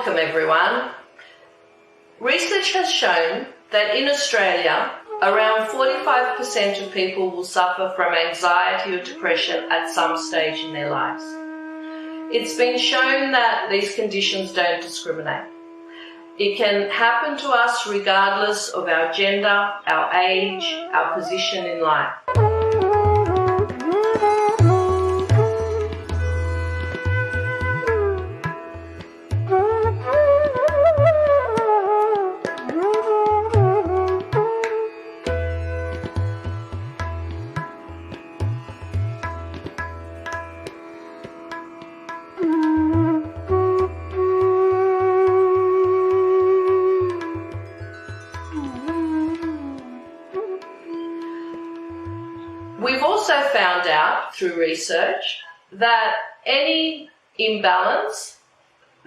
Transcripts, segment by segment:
Welcome everyone. Research has shown that in Australia, around 45% of people will suffer from anxiety or depression at some stage in their lives. It's been shown that these conditions don't discriminate. It can happen to us regardless of our gender, our age, our position in life. We've also found out through research that any imbalance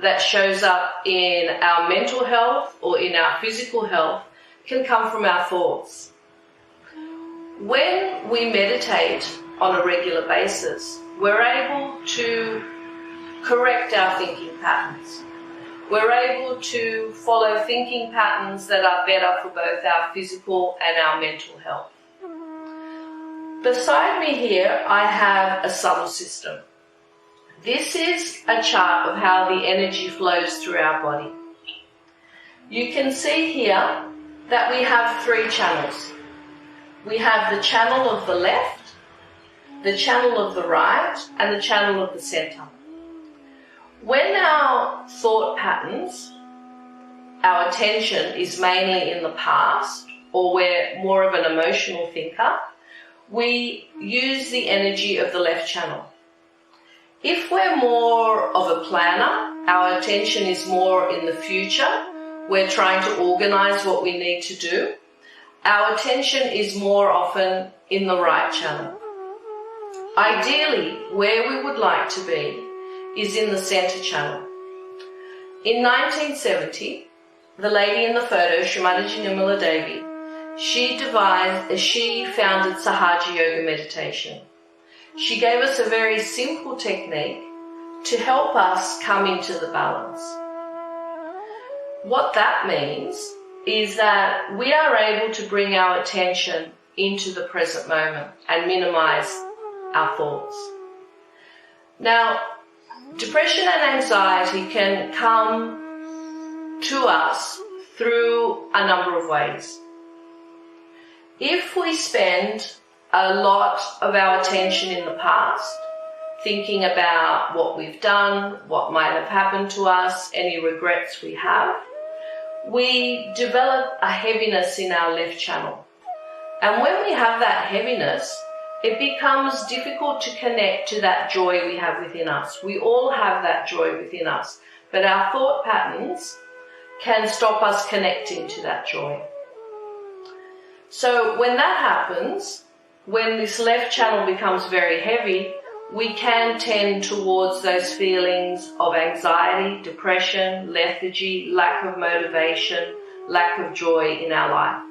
that shows up in our mental health or in our physical health can come from our thoughts. When we meditate on a regular basis, we're able to correct our thinking patterns. We're able to follow thinking patterns that are better for both our physical and our mental health. Beside me here, I have a subtle system. This is a chart of how the energy flows through our body. You can see here that we have 3 channels. We have the channel of the left, the channel of the right, and the channel of the center. When our thought patterns, our attention is mainly in the past, or we're more of an emotional thinker, we use the energy of the left channel. If we're more of a planner, our attention is more in the future, we're trying to organize what we need to do, our attention is more often in the right channel. Ideally, where we would like to be is in the center channel. In 1970, the lady in the photo, Shri Mataji and Her, she founded Sahaja Yoga meditation. She gave us a very simple technique to help us come into the balance. What that means is that we are able to bring our attention into the present moment and minimize our thoughts. Now, depression and anxiety can come to us through a number of ways. If we spend a lot of our attention in the past, thinking about what we've done, what might have happened to us, any regrets we have, we develop a heaviness in our left channel. And when we have that heaviness, it becomes difficult to connect to that joy we have within us. We all have that joy within us, but our thought patterns can stop us connecting to that joy. So when that happens, when this left channel becomes very heavy, we can tend towards those feelings of anxiety, depression, lethargy, lack of motivation, lack of joy in our life.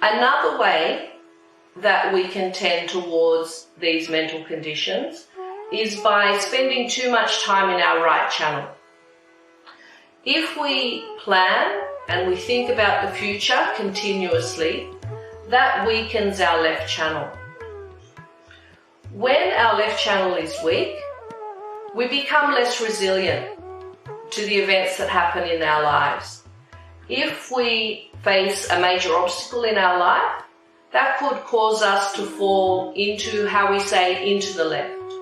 Another way that we can tend towards these mental conditions is by spending too much time in our right channel. If we plan and we think about the future continuously, that weakens our left channel. When our left channel is weak, we become less resilient to the events that happen in our lives. If we face a major obstacle in our life, that could cause us to fall into, how we say, into the left,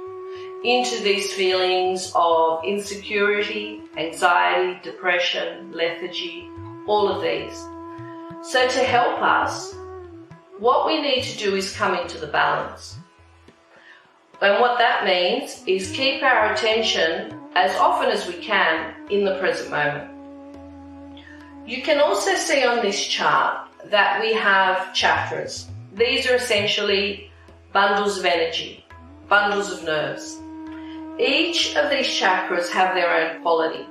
into these feelings of insecurity, anxiety, depression, lethargy, all of these. So to help us, what we need to do is come into the balance. And what that means is keep our attention as often as we can in the present moment. You can also see on this chart that we have chakras. These are essentially bundles of energy, bundles of nerves. Each of these chakras have their own quality.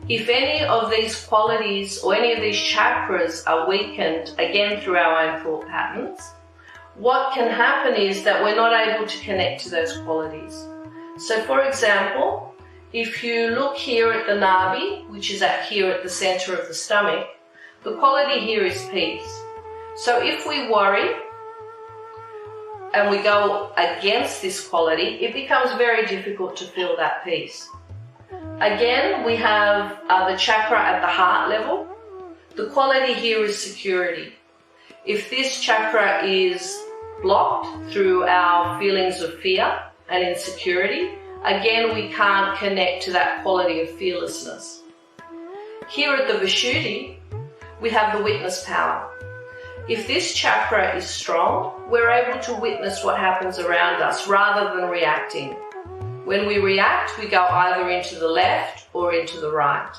If any of these qualities or any of these chakras are weakened, again through our own thought patterns, what can happen is that we're not able to connect to those qualities. So for example, if you look here at the nabi, which is here at the center of the stomach, the quality here is peace. So if we worry and we go against this quality, it becomes very difficult to feel that peace. Again, we have the chakra at the heart level. The quality here is security. If this chakra is blocked through our feelings of fear and insecurity, again, we can't connect to that quality of fearlessness. Here at the Vishuddhi, we have the witness power. If this chakra is strong, we're able to witness what happens around us rather than reacting. When we react, we go either into the left or into the right.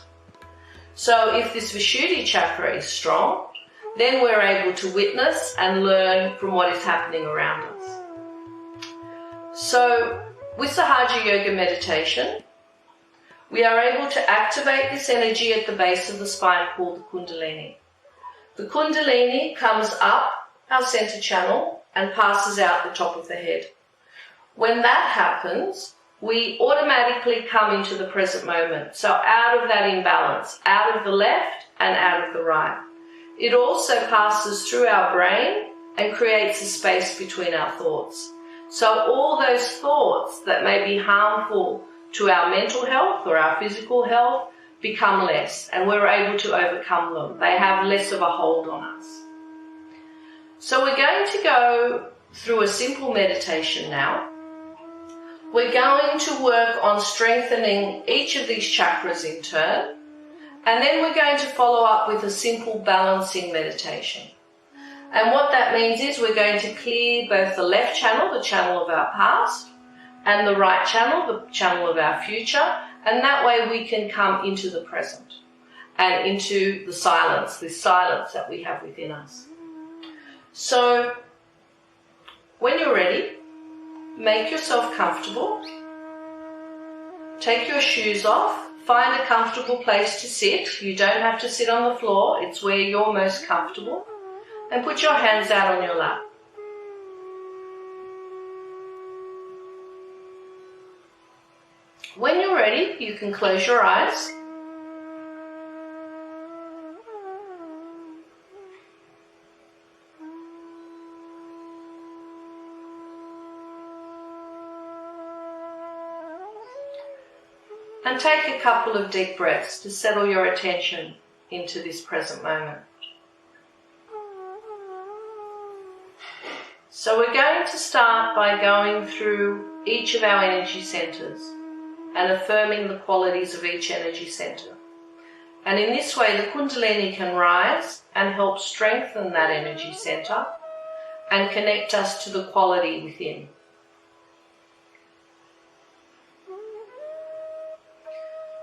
So if this Vishuddhi chakra is strong, then we're able to witness and learn from what is happening around us. So with Sahaja Yoga meditation, we are able to activate this energy at the base of the spine called the Kundalini. The Kundalini comes up our center channel and passes out the top of the head. When that happens, we automatically come into the present moment. So out of that imbalance, out of the left and out of the right. It also passes through our brain and creates a space between our thoughts. So all those thoughts that may be harmful to our mental health or our physical health become less, and we're able to overcome them. They have less of a hold on us. So we're going to go through a simple meditation now. We're going to work on strengthening each of these chakras in turn, and then we're going to follow up with a simple balancing meditation. And what that means is we're going to clear both the left channel, the channel of our past, and the right channel, the channel of our future, and that way we can come into the present and into the silence, this silence that we have within us. So when you're ready, make yourself comfortable. Take your shoes off. Find a comfortable place to sit. You don't have to sit on the floor. It's where you're most comfortable. And put your hands out on your lap. When you're ready, you can close your eyes. And take a couple of deep breaths to settle your attention into this present moment. So we're going to start by going through each of our energy centers and affirming the qualities of each energy center. And in this way, the Kundalini can rise and help strengthen that energy center and connect us to the quality within.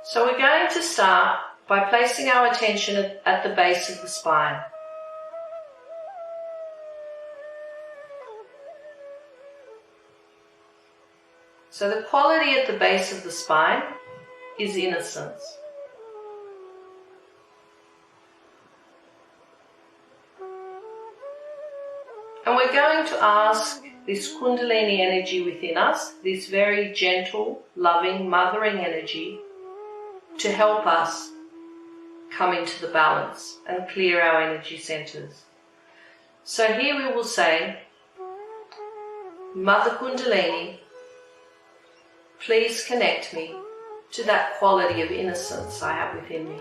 So we're going to start by placing our attention at the base of the spine. So the quality at the base of the spine is innocence. And we're going to ask this Kundalini energy within us, this very gentle, loving, mothering energy, to help us come into the balance and clear our energy centers. So here we will say, Mother Kundalini, please connect me to that quality of innocence I have within me.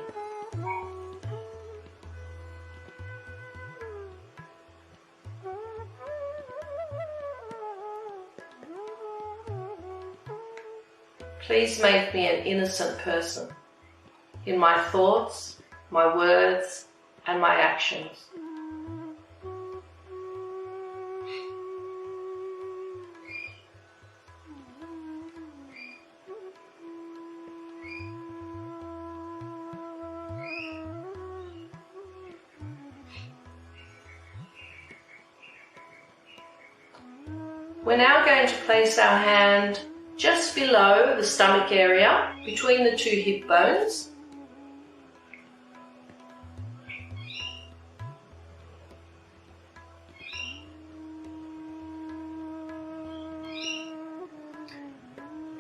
Please make me an innocent person in my thoughts, my words, and my actions. We're now going to place our hand just below the stomach area, between the two hip bones.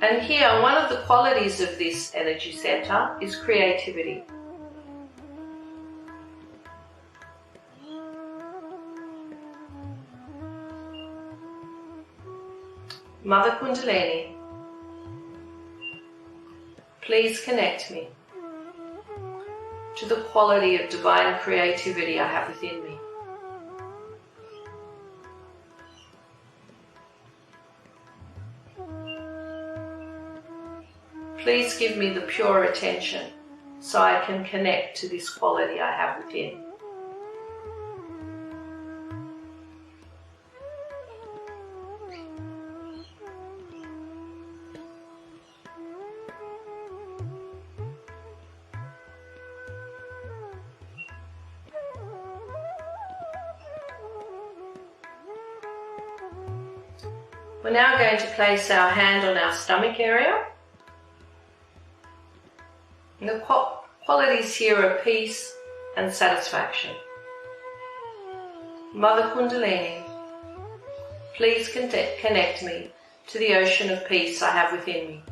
And here, one of the qualities of this energy center is creativity. Mother Kundalini, please connect me to the quality of divine creativity I have within me. Please give me the pure attention so I can connect to this quality I have within. We're now going to place our hand on our stomach area. And the qualities here are peace and satisfaction. Mother Kundalini, please connect me to the ocean of peace I have within me.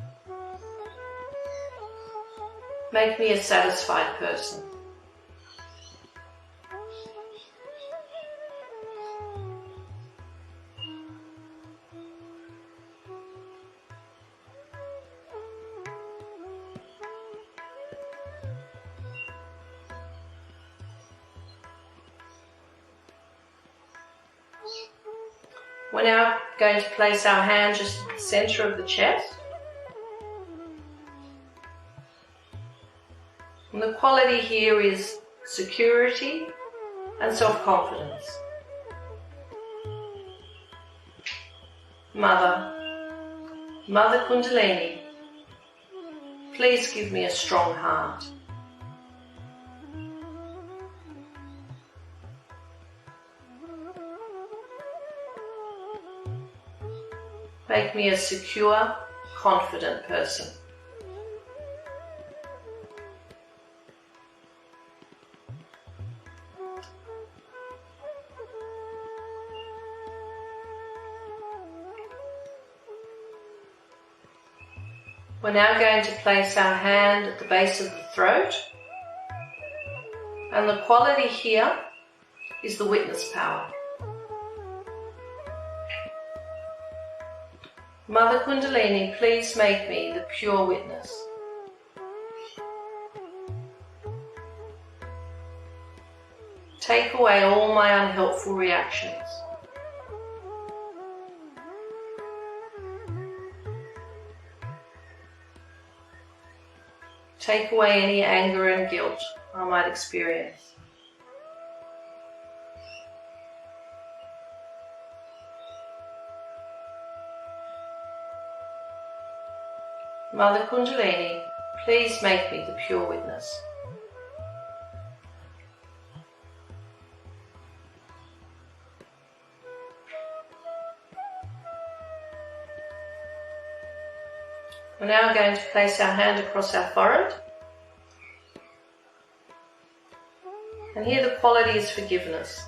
Make me a satisfied person. We're now going to place our hand just at the center of the chest. And the quality here is security and self-confidence. Mother Kundalini, please give me a strong heart. Make me a secure, confident person. We're now going to place our hand at the base of the throat, and the quality here is the witness power. Mother Kundalini, please make me the pure witness. Take away all my unhelpful reactions. Take away any anger and guilt I might experience. Mother Kundalini, please make me the pure witness. We're now going to place our hand across our forehead. And here the quality is forgiveness.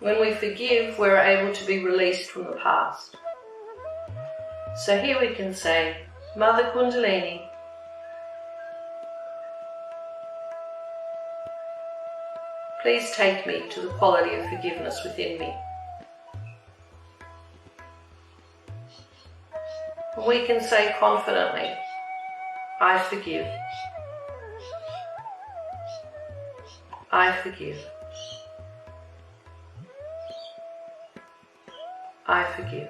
When we forgive, we're able to be released from the past. So here we can say, Mother Kundalini, please take me to the quality of forgiveness within me. And we can say confidently, I forgive. I forgive. I forgive.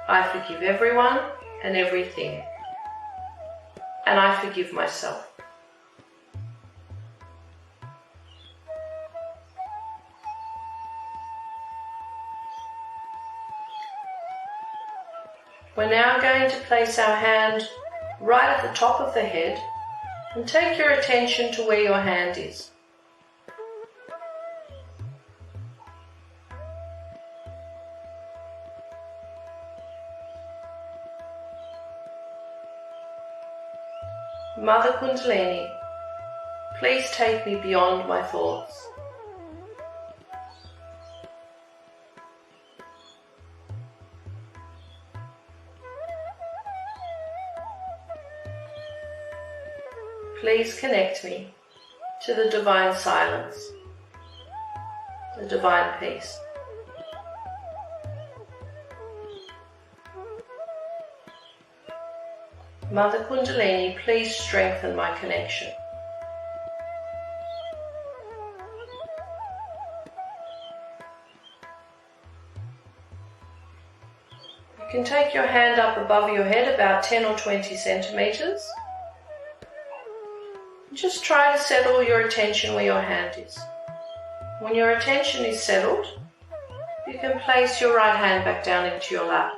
I forgive everyone and everything, and I forgive myself. We're now going to place our hand right at the top of the head and take your attention to where your hand is. Mother Kundalini, please take me beyond my thoughts. please connect me to the divine silence, the divine peace. Mother Kundalini, please strengthen my connection. You can take your hand up above your head about 10 or 20 centimeters. Just try to settle your attention where your hand is. When your attention is settled, you can place your right hand back down into your lap.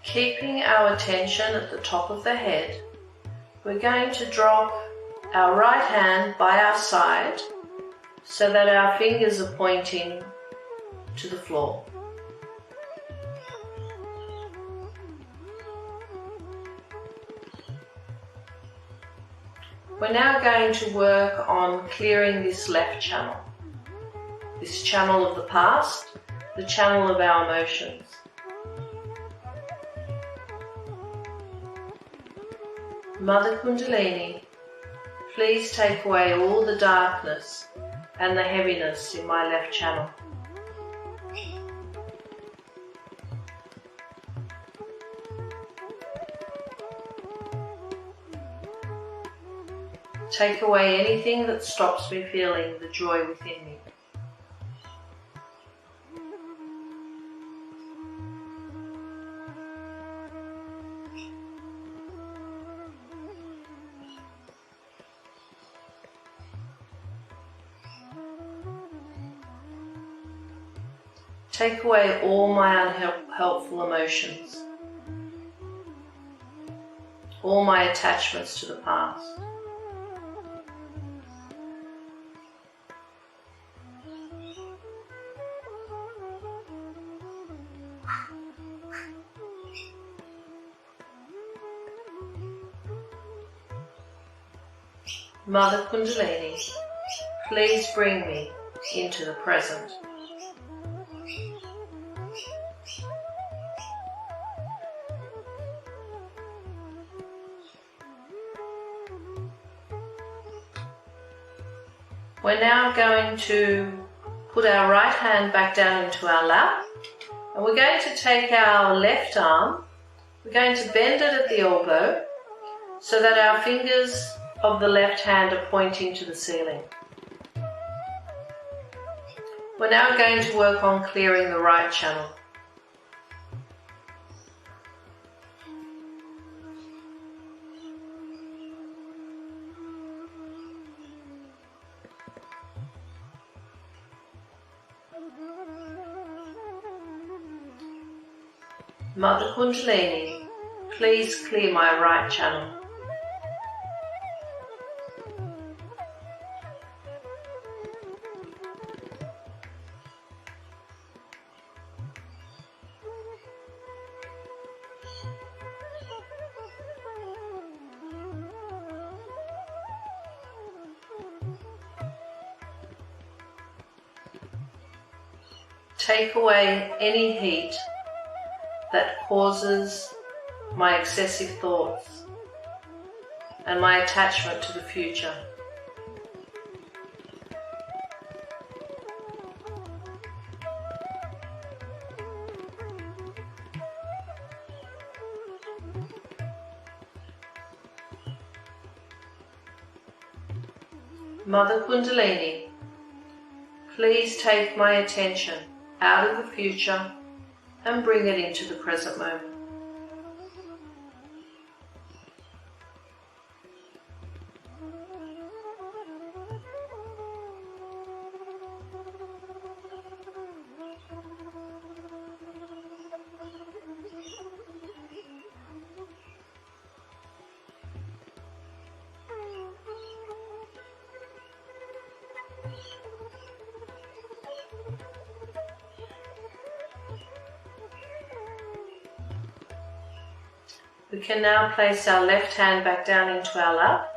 Keeping our attention at the top of the head, we're going to drop our right hand by our side so that our fingers are pointing to the floor. We're now going to work on clearing this left channel, this channel of the past, the channel of our emotions. Mother Kundalini, please take away all the darkness and the heaviness in my left channel. Take away anything that stops me feeling the joy within me. Take away all my unhelpful emotions, all my attachments to the past. Mother Kundalini, please bring me into the present. We're now going to put our right hand back down into our lap, and we're going to take our left arm, we're going to bend it at the elbow so that our fingers of the left hand are pointing to the ceiling. We're now going to work on clearing the right channel. Mother Kundalini, please clear my right channel. Take away any heat that causes my excessive thoughts and my attachment to the future. Mother Kundalini, please take my attention out of the future and bring it into the present moment. We can now place our left hand back down into our lap.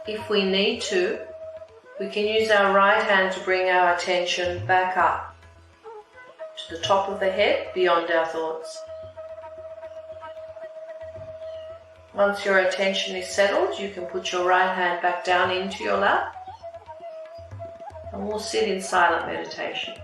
If we need to, we can use our right hand to bring our attention back up to the top of the head, beyond our thoughts. Once your attention is settled, you can put your right hand back down into your lap, and we'll sit in silent meditation.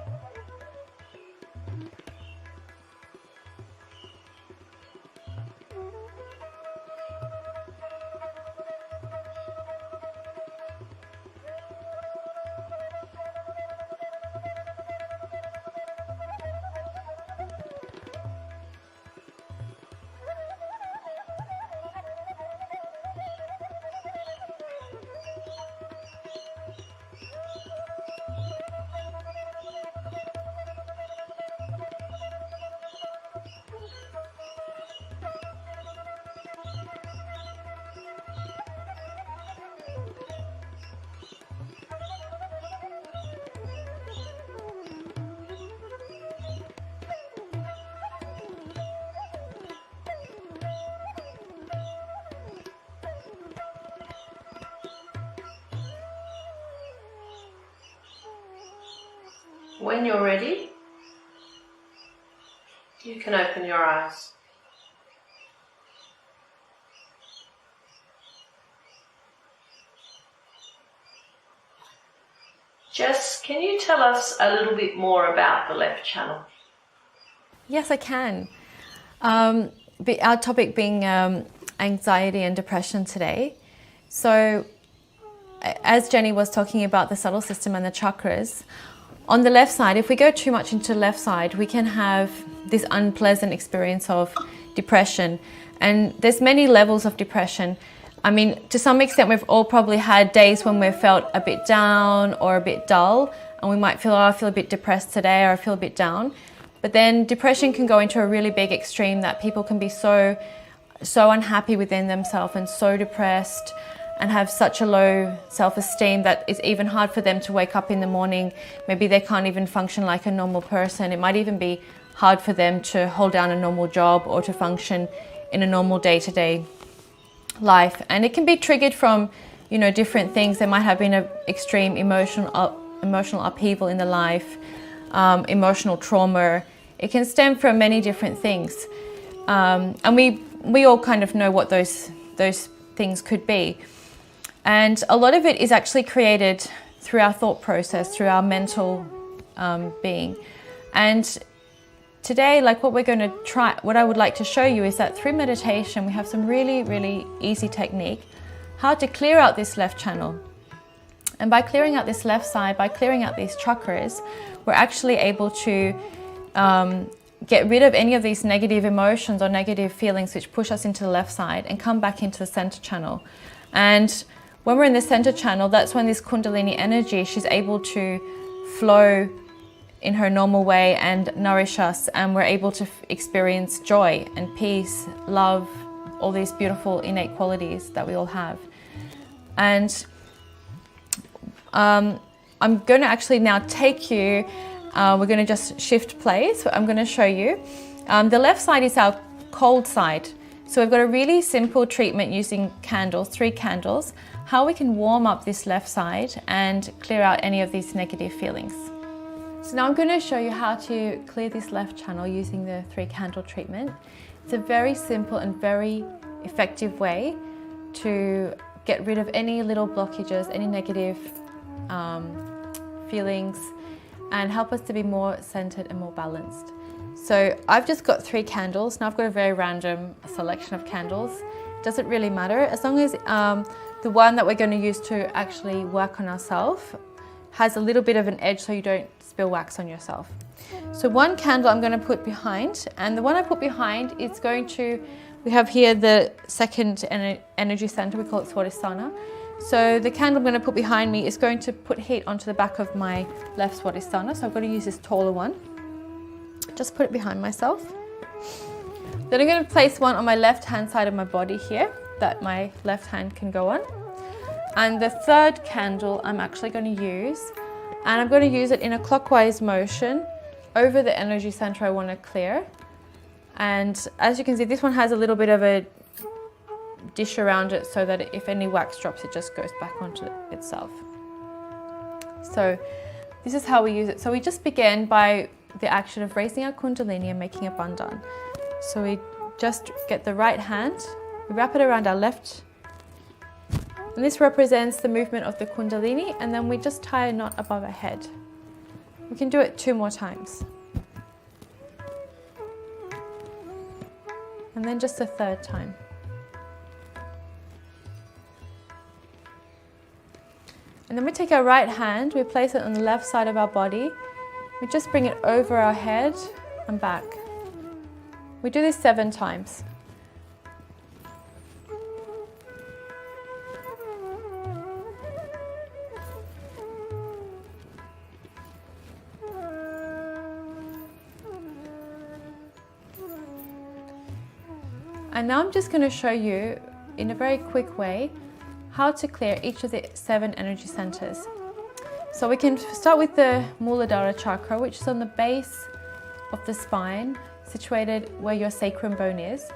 When you're ready, you can open your eyes. Jess, can you tell us a little bit more about the left channel? Yes, I can. Our topic being anxiety and depression today. So, as Jenny was talking about the subtle system and the chakras, on the left side, if we go too much into the left side, we can have this unpleasant experience of depression. And there's many levels of depression. I mean, to some extent, we've all probably had days when we've felt a bit down or a bit dull, and we might feel, oh, I feel a bit depressed today, or I feel a bit down. But then depression can go into a really big extreme that people can be so unhappy within themselves and so depressed and have such a low self-esteem that it's even hard for them to wake up in the morning. Maybe they can't even function like a normal person. It might even be hard for them to hold down a normal job or to function in a normal day-to-day life. And it can be triggered from, different things. There might have been an extreme emotional upheaval in the life, emotional trauma. It can stem from many different things. And we all kind of know what those things could be. And a lot of it is actually created through our thought process, through our mental being. And today, what I would like to show you is that through meditation, we have some really, really easy technique, how to clear out this left channel. And by clearing out this left side, by clearing out these chakras, we're actually able to get rid of any of these negative emotions or negative feelings which push us into the left side and come back into the center channel. And when we're in the center channel, that's when this Kundalini energy, she's able to flow in her normal way and nourish us, and we're able to experience joy and peace, love, all these beautiful innate qualities that we all have. And I'm going to actually now take you, we're going to just shift place. I'm going to show you. The left side is our cold side. So we've got a really simple treatment using candles, 3 candles, how we can warm up this left side and clear out any of these negative feelings. So now I'm going to show you how to clear this left channel using the 3 candle treatment. It's a very simple and very effective way to get rid of any little blockages, any negative feelings, and help us to be more centered and more balanced. So I've just got 3 candles. Now I've got a very random selection of candles. It doesn't really matter, as long as the one that we're going to use to actually work on ourselves has a little bit of an edge so you don't spill wax on yourself. So one candle I'm going to put behind, and the one I put behind is going to, we have here the second energy center, we call it Swadhisthana. So the candle I'm going to put behind me is going to put heat onto the back of my left Swadhisthana. So I've got to use this taller one. Just put it behind myself. Then I'm going to place one on my left hand side of my body here that my left hand can go on. And the third candle I'm actually going to use, and I'm going to use it in a clockwise motion over the energy center I want to clear. And as you can see, this one has a little bit of a dish around it so that if any wax drops, it just goes back onto itself. So this is how we use it. So we just begin by the action of raising our Kundalini and making a bandhan. So we just get the right hand, we wrap it around our left, and this represents the movement of the Kundalini, and then we just tie a knot above our head. We can do it 2 more times. And then just a 3rd time. And then we take our right hand, we place it on the left side of our body. We just bring it over our head and back. We do this 7 times. And now I'm just going to show you in a very quick way how to clear each of the 7 energy centers. So we can start with the Muladhara chakra, which is on the base of the spine, situated where your sacrum bone is.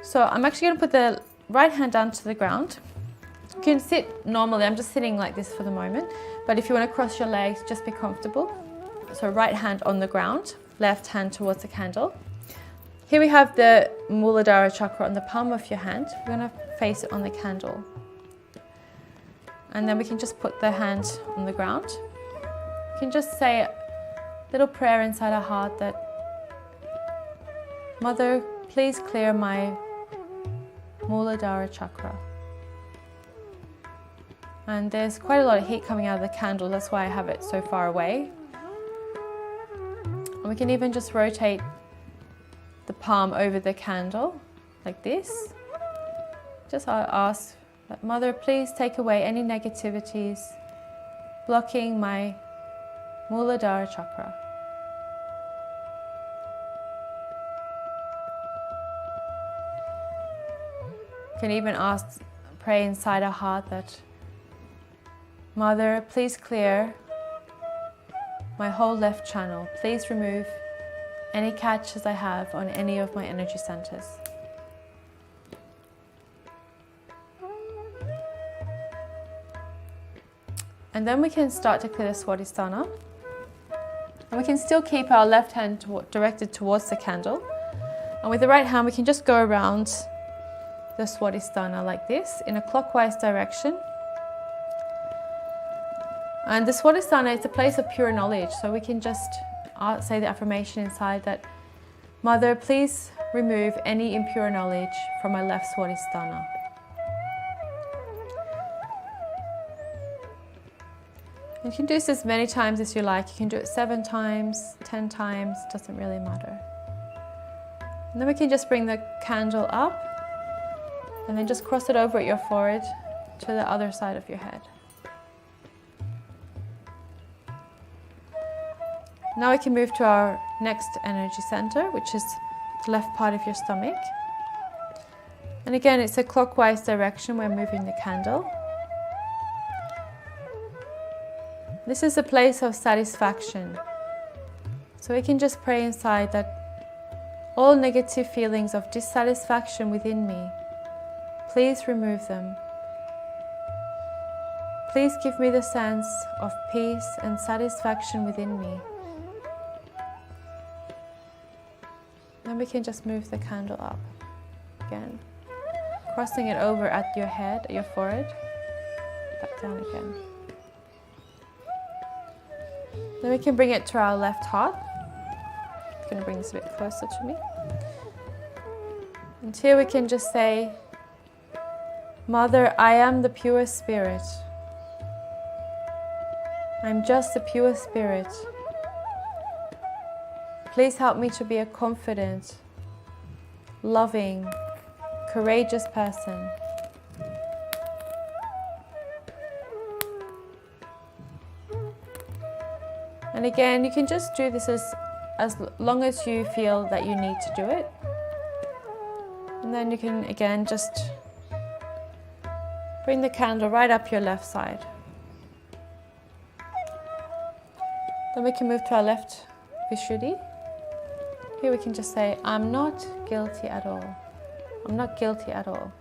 So I'm actually going to put the right hand down to the ground. You can sit normally, I'm just sitting like this for the moment, but if you want to cross your legs, just be comfortable. So right hand on the ground, left hand towards the candle. Here we have the Muladhara chakra on the palm of your hand. We're going to face it on the candle. And then we can just put the hand on the ground. We can just say a little prayer inside our heart that, Mother, please clear my Muladhara chakra. And there's quite a lot of heat coming out of the candle, that's why I have it so far away. And we can even just rotate the palm over the candle like this. Just ask that, Mother, please take away any negativities blocking my Muladhara chakra. You can even pray inside our heart that, Mother, please clear my whole left channel. Please remove any catches I have on any of my energy centers. And then we can start to clear the Swadhisthana. And we can still keep our left hand directed towards the candle. And with the right hand, we can just go around the Swadhisthana like this in a clockwise direction. And the Swadhisthana is a place of pure knowledge, so we can just say the affirmation inside that, Mother, please remove any impure knowledge from my left Swadhisthana. You can do this as many times as you like. You can do it 7 times, 10 times, doesn't really matter. And then we can just bring the candle up and then just cross it over at your forehead to the other side of your head. Now we can move to our next energy center, which is the left part of your stomach. And again, it's a clockwise direction. We're moving the candle. This is a place of satisfaction. So we can just pray inside that all negative feelings of dissatisfaction within me, please remove them. Please give me the sense of peace and satisfaction within me. Then we can just move the candle up again, crossing it over at your head, at your forehead, back down again. Then we can bring it to our left heart. I'm going to bring this a bit closer to me. And here we can just say, Mother, I am the pure spirit. I'm just a pure spirit. Please help me to be a confident, loving, courageous person. And again, you can just do this as long as you feel that you need to do it. And then you can again just bring the candle right up your left side. Then we can move to our left Vishuddhi. Here we can just say, I'm not guilty at all. I'm not guilty at all.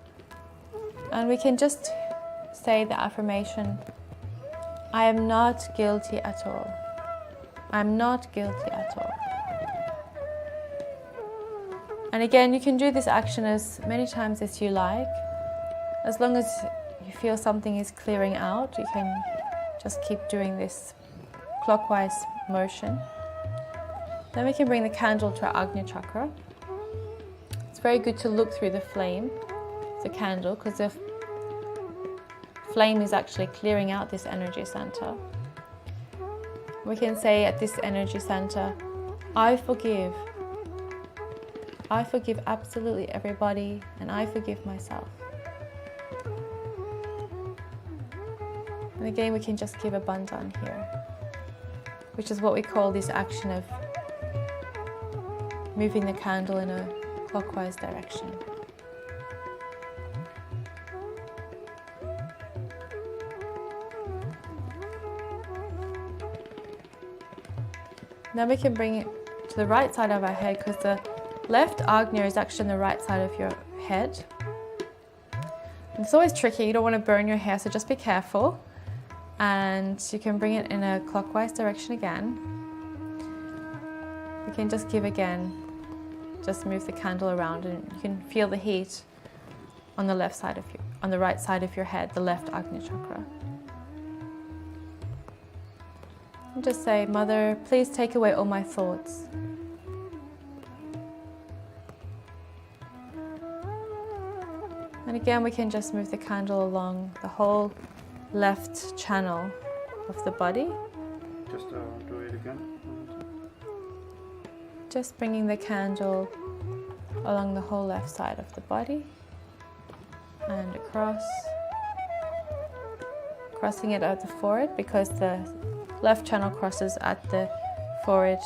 And we can just say the affirmation, I am not guilty at all. I'm not guilty at all. And again, you can do this action as many times as you like. As long as you feel something is clearing out, you can just keep doing this clockwise motion. Then we can bring the candle to our Agnya chakra. It's very good to look through the flame, the candle, because the flame is actually clearing out this energy center. We can say at this energy center, I forgive. I forgive absolutely everybody, and I forgive myself. And again, we can just give a bandhan here, which is what we call this action of moving the candle in a clockwise direction. Then we can bring it to the right side of our head, because the left Agnya is actually on the right side of your head. And it's always tricky, you don't want to burn your hair, so just be careful. And you can bring it in a clockwise direction again. You can just give again, just move the candle around, and you can feel the heat on the left side of you, on the right side of your head, the left Agnya chakra. And just say, Mother, please take away all my thoughts. And again, we can just move the candle along the whole left channel of the body. Just do it again. Just bringing the candle along the whole left side of the body and across. Crossing it at the forehead, because the left channel crosses at the forehead.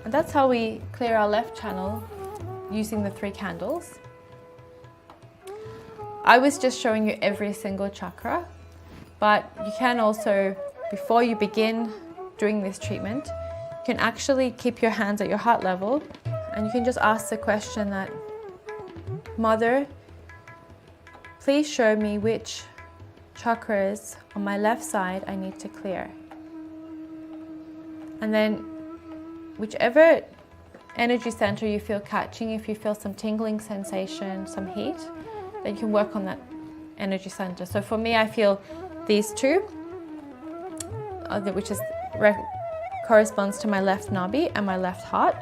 And that's how we clear our left channel using the 3 candles. I was just showing you every single chakra, but you can also, before you begin doing this treatment, you can actually keep your hands at your heart level, and you can just ask the question that, Mother, please show me which chakras on my left side I need to clear. And then whichever energy center you feel catching, if you feel some tingling sensation, some heat, then you can work on that energy center. So for me, I feel these 2, which corresponds to my left nabi and my left heart.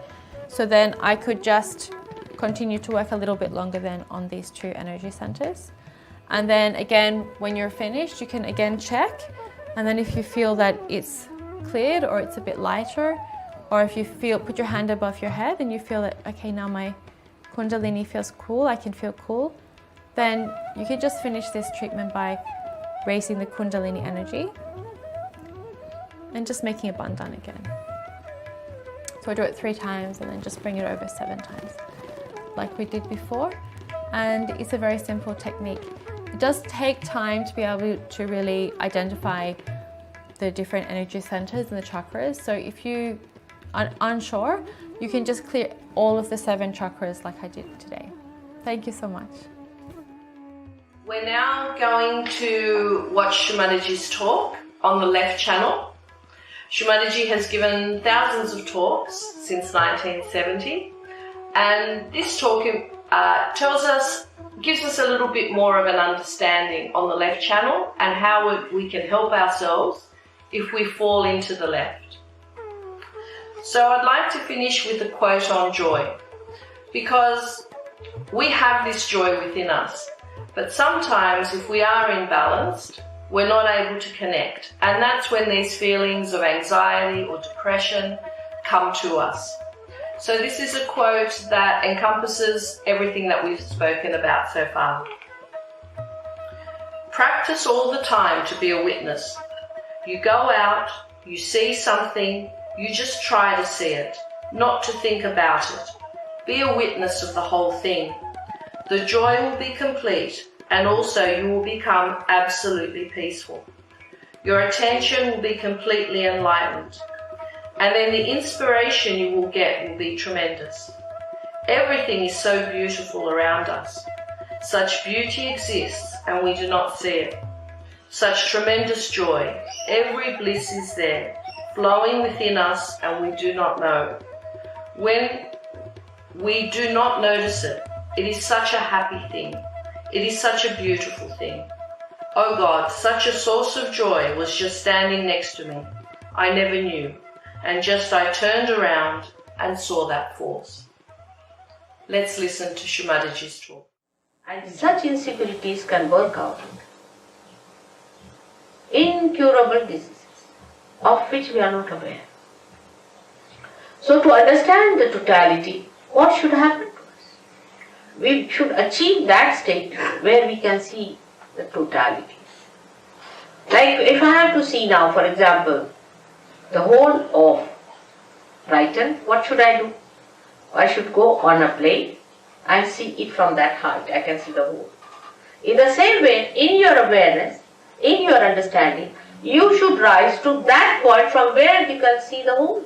So then I could just continue to work a little bit longer than on these 2 energy centers. And then again, when you're finished, you can again check. And then if you feel that it's cleared or it's a bit lighter, or if you feel, put your hand above your head and you feel that, okay, now my Kundalini feels cool, I can feel cool, then you can just finish this treatment by raising the Kundalini energy and just making a bandhan again. So I do it 3 times and then just bring it over 7 times like we did before. And it's a very simple technique. It does take time to be able to really identify the different energy centers and the chakras. So if you are unsure, you can just clear all of the 7 chakras like I did today. Thank you so much. We're now going to watch Shri Mataji's talk on the left channel. Shri Mataji has given thousands of talks since 1970, and this talk gives us a little bit more of an understanding on the left channel and how we can help ourselves if we fall into the left. So I'd like to finish with a quote on joy, because we have this joy within us, but sometimes if we are imbalanced, we're not able to connect, and that's when these feelings of anxiety or depression come to us. So this is a quote that encompasses everything that we've spoken about so far. Practice all the time to be a witness. You go out, you see something, you just try to see it, not to think about it. Be a witness of the whole thing. The joy will be complete, and also you will become absolutely peaceful. Your attention will be completely enlightened. And then the inspiration you will get will be tremendous. Everything is so beautiful around us. Such beauty exists and we do not see it. Such tremendous joy. Every bliss is there, flowing within us and we do not know. When we do not notice it, it is such a happy thing. It is such a beautiful thing. Oh God, such a source of joy was just standing next to me. I never knew. And just I turned around and saw that force. Let's listen to Shri Mataji's talk. And such insecurities can work out incurable diseases of which we are not aware. So to understand the totality, what should happen to us? We should achieve that state where we can see the totality. Like if I have to see now, for example, the whole of Brighton, what should I do? I should go on a plane and see it from that height. I can see the whole. In the same way, in your awareness, in your understanding, you should rise to that point from where you can see the whole.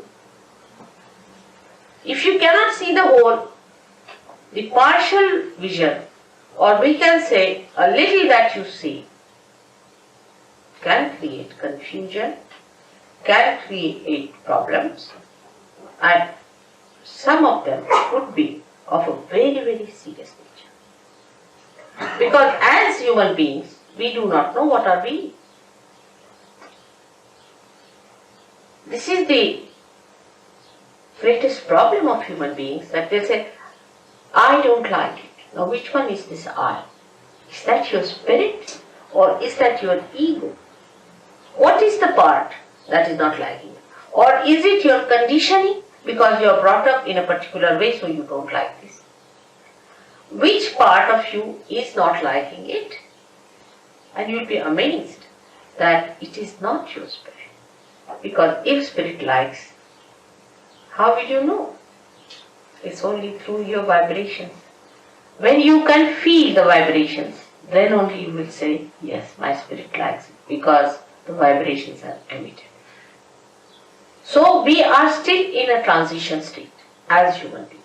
If you cannot see the whole, the partial vision, or we can say a little that you see, can create confusion, can create problems, and some of them could be of a very, very serious nature. Because as human beings, we do not know what are we. This is the greatest problem of human beings, that they say, I don't like it. Now which one is this I? Is that your spirit or is that your ego? What is the part that is not liking it? Or is it your conditioning because you are brought up in a particular way so you don't like this? Which part of you is not liking it? And you will be amazed that it is not your spirit. Because if spirit likes, how will you know? It's only through your vibrations. When you can feel the vibrations, then only you will say, yes, my spirit likes it, because the vibrations are emitted. So we are still in a transition state as human beings.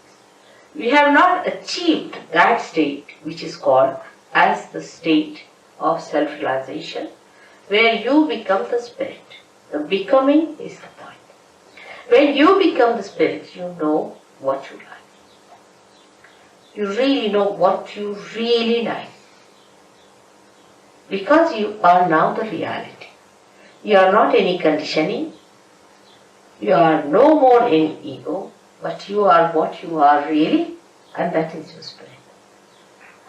We have not achieved that state which is called as the state of self-realization, where you become the spirit. The becoming is the point. When you become the spirit, you know what you like. You really know what you really like. Because you are now the reality. You are not any conditioning. You are no more in ego, but you are what you are really, and that is your spirit.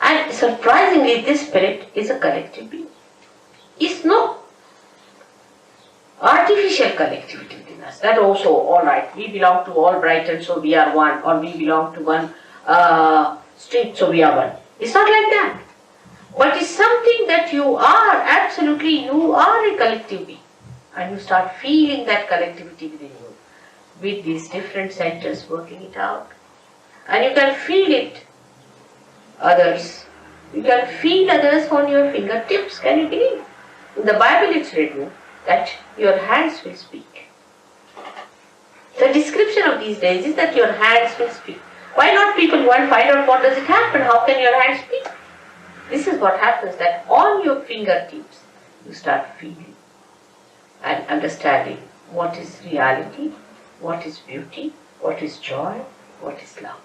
And surprisingly, this spirit is a collective being. It's no artificial collectivity within us. That also, alright, we belong to all Brighton, so we are one, or we belong to one street, so we are one. It's not like that. But it's something that you are, absolutely, you are a collective being. And you start feeling that collectivity within you, with these different centers working it out. And you can feel it, others. You can feel others on your fingertips, can you believe? In the Bible it's written that your hands will speak. The description of these days is that your hands will speak. Why not people go and find out what does it happen? How can your hands speak? This is what happens, that on your fingertips you start feeling and understanding what is reality, what is beauty, what is joy, what is love.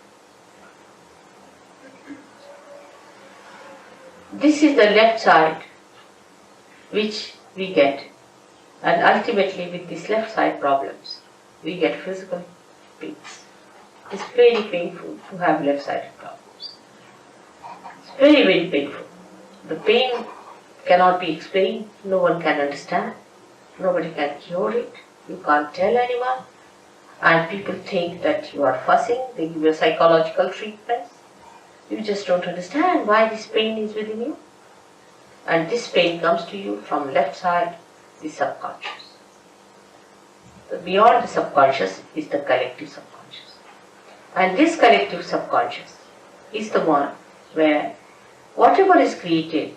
This is the left side which we get, and ultimately with these left side problems we get physical pains. It's very painful to have left sided problems. It's very, very painful. The pain cannot be explained, no one can understand, nobody can cure it, you can't tell anyone, and people think that you are fussing, they give you psychological treatments. You just don't understand why this pain is within you. And this pain comes to you from left side, the subconscious. Beyond the subconscious is the collective subconscious. And this collective subconscious is the one where whatever is created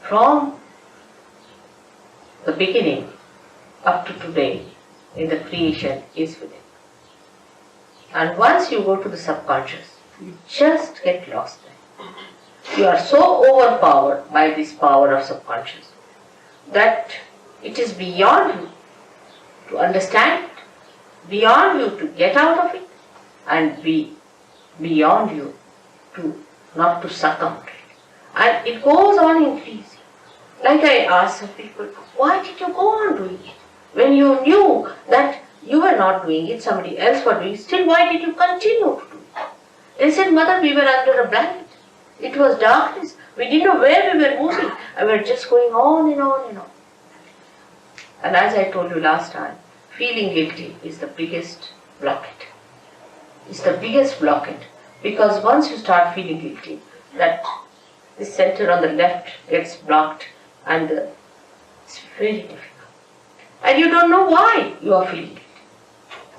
from the beginning up to today in the creation is within. And once you go to the subconscious, you just get lost there. You are so overpowered by this power of subconscious that it is beyond you to understand it, beyond you to get out of it, and beyond you to not to succumb to it. And it goes on increasing. Like I asked some people, why did you go on doing it? When you knew that you were not doing it, somebody else was doing it, still why did you continue to do it? They said, Mother, we were under a blanket. It was darkness. We didn't know where we were moving. And we were just going on and on and on. And as I told you last time, feeling guilty is the biggest blockade. It's the biggest blockade. Because once you start feeling guilty, that the center on the left gets blocked and it's very difficult. And you don't know why you are feeling guilty.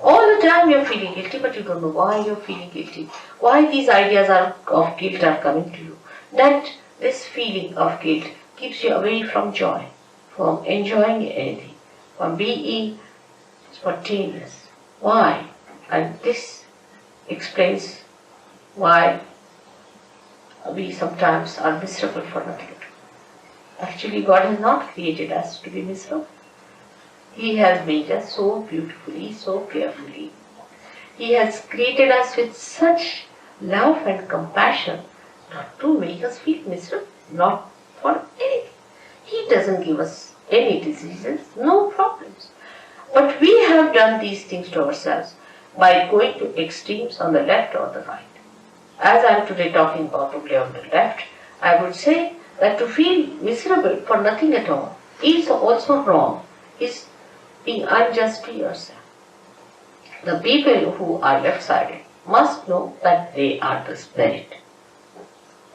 All the time you are feeling guilty, but you don't know why you are feeling guilty. Why these ideas of guilt are coming to you. That this feeling of guilt keeps you away from joy, from enjoying anything, from being spontaneous. Why? And this explains why we sometimes are miserable for nothing. Actually, God has not created us to be miserable. He has made us so beautifully, so carefully. He has created us with such love and compassion not to make us feel miserable, not for anything. He doesn't give us any diseases, no problems. But we have done these things to ourselves by going to extremes on the left or the right. As I am today talking about only on the left, I would say that to feel miserable for nothing at all is also wrong, is being unjust to yourself. The people who are left-sided must know that they are the spirit,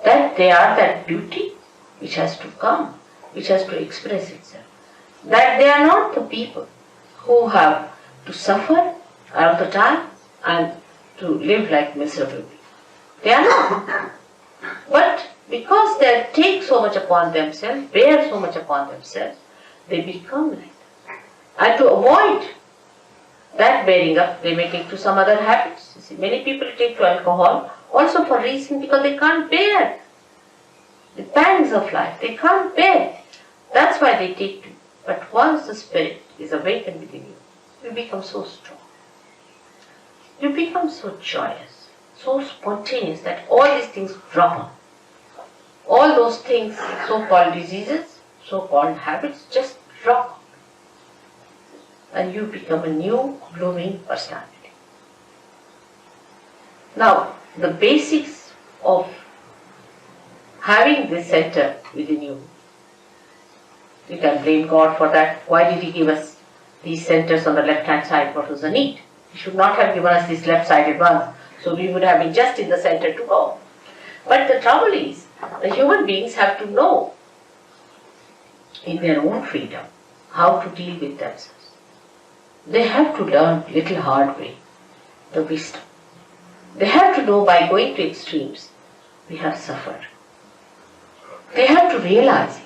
that they are that beauty which has to come, which has to express itself, that they are not the people who have to suffer all the time and to live like miserable people. They are not. But because they take so much upon themselves, bear so much upon themselves, they become like that. And to avoid that bearing up, they may take to some other habits. You see, many people take to alcohol also for reason because they can't bear the pangs of life. They can't bear. That's why they take to. But once the spirit is awakened within you, you become so strong. You become so joyous, so spontaneous that all these things drop on. All those things, so-called diseases, so-called habits, just drop on. And you become a new, blooming personality. Now, the basics of having this center within you, you can blame God for that. Why did He give us these centers on the left-hand side? What was the need? He should not have given us these left-sided ones. So we would have been just in the center to go. But the trouble is, the human beings have to know in their own freedom how to deal with themselves. They have to learn little hard way, the wisdom. They have to know by going to extremes, we have suffered. They have to realize it.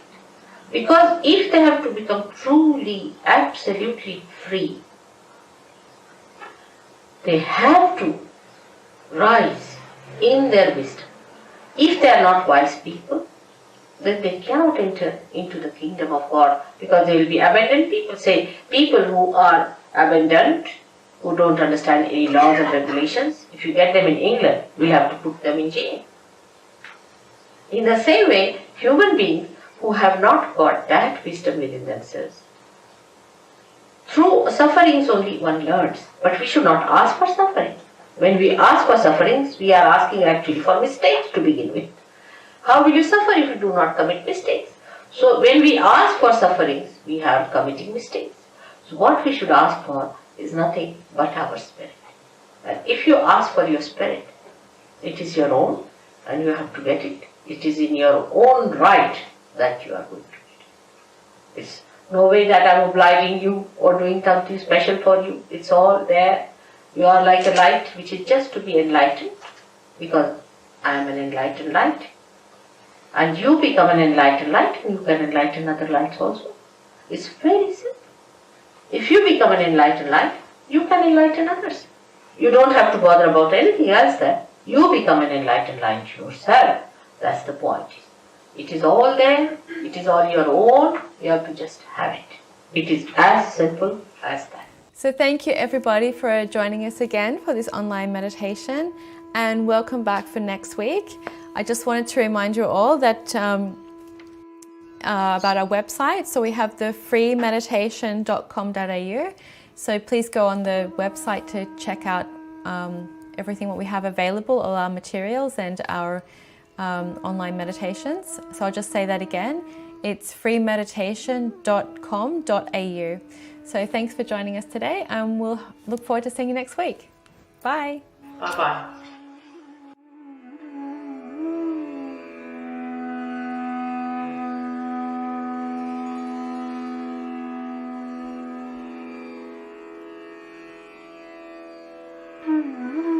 Because if they have to become truly, absolutely free, they have to rise in their wisdom. If they are not wise people, then they cannot enter into the kingdom of God because they will be abandoned people. Say, people who are abandoned, who don't understand any laws and regulations, if you get them in England, we'll have to put them in jail. In the same way, human beings who have not got that wisdom within themselves, through sufferings only one learns, but we should not ask for suffering. When we ask for sufferings, we are asking actually for mistakes to begin with. How will you suffer if you do not commit mistakes? So when we ask for sufferings, we are committing mistakes. So what we should ask for is nothing but our spirit. And if you ask for your spirit, it is your own and you have to get it. It is in your own right that you are going to get it. It's no way that I am obliging you or doing something special for you. It's all there. You are like a light which is just to be enlightened because I am an enlightened light. And you become an enlightened light and you can enlighten other lights also. It's very simple. If you become an enlightened light, you can enlighten others. You don't have to bother about anything else then. You become an enlightened light yourself. That's the point. It is all there. It is all your own. You have to just have it. It is as simple as that. So thank you everybody for joining us again for this online meditation, and welcome back for next week. I just wanted to remind you all that about our website. So we have the freemeditation.com.au. So please go on the website to check out everything what we have available, all our materials and our online meditations. So I'll just say that again. It's freemeditation.com.au. So thanks for joining us today, and we'll look forward to seeing you next week. Bye. Bye-bye. Mm-hmm.